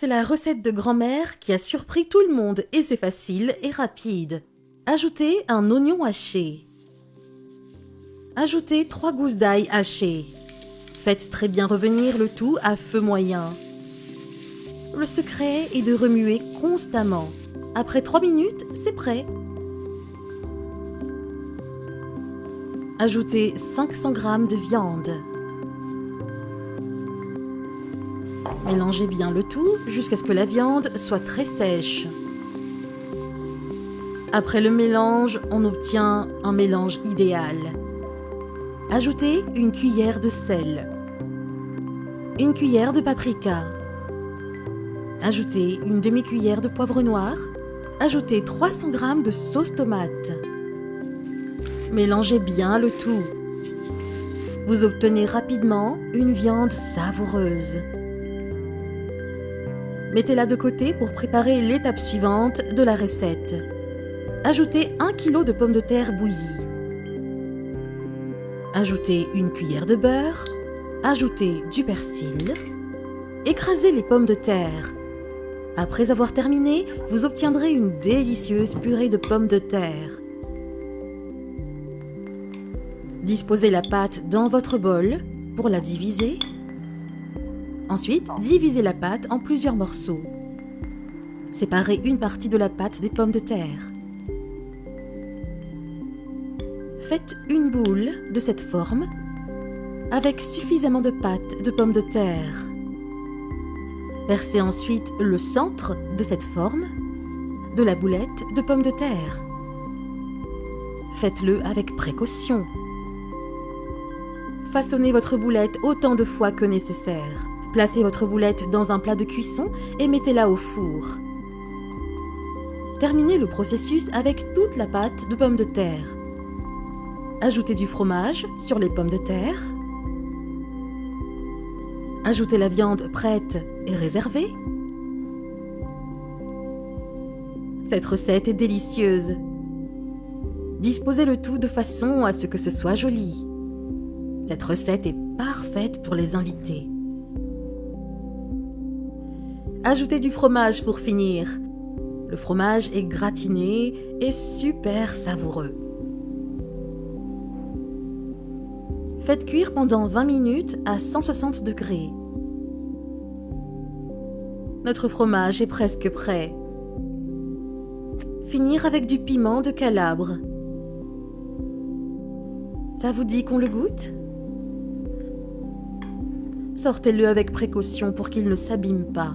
C'est la recette de grand-mère qui a surpris tout le monde et c'est facile et rapide. Ajoutez un oignon haché. Ajoutez 3 gousses d'ail hachées. Faites très bien revenir le tout à feu moyen. Le secret est de remuer constamment. Après 3 minutes, c'est prêt. Ajoutez 500 g de viande. Mélangez bien le tout jusqu'à ce que la viande soit très sèche. Après le mélange, on obtient un mélange idéal. Ajoutez une cuillère de sel, une cuillère de paprika. Ajoutez une demi-cuillère de poivre noir. Ajoutez 300 g de sauce tomate. Mélangez bien le tout. Vous obtenez rapidement une viande savoureuse. Mettez-la de côté pour préparer l'étape suivante de la recette. Ajoutez 1 kg de pommes de terre bouillies. Ajoutez une cuillère de beurre. Ajoutez du persil. Écrasez les pommes de terre. Après avoir terminé, vous obtiendrez une délicieuse purée de pommes de terre. Disposez la pâte dans votre bol pour la diviser. Ensuite, divisez la pâte en plusieurs morceaux. Séparez une partie de la pâte des pommes de terre. Faites une boule de cette forme avec suffisamment de pâte de pommes de terre. Percez ensuite le centre de cette forme de la boulette de pommes de terre. Faites-le avec précaution. Façonnez votre boulette autant de fois que nécessaire. Placez votre boulette dans un plat de cuisson et mettez-la au four. Terminez le processus avec toute la pâte de pommes de terre. Ajoutez du fromage sur les pommes de terre. Ajoutez la viande prête et réservée. Cette recette est délicieuse. Disposez le tout de façon à ce que ce soit joli. Cette recette est parfaite pour les invités. Ajoutez du fromage pour finir. Le fromage est gratiné et super savoureux. Faites cuire pendant 20 minutes à 160 degrés. Notre fromage est presque prêt. Finir avec du piment de Calabre. Ça vous dit qu'on le goûte ? Sortez-le avec précaution pour qu'il ne s'abîme pas.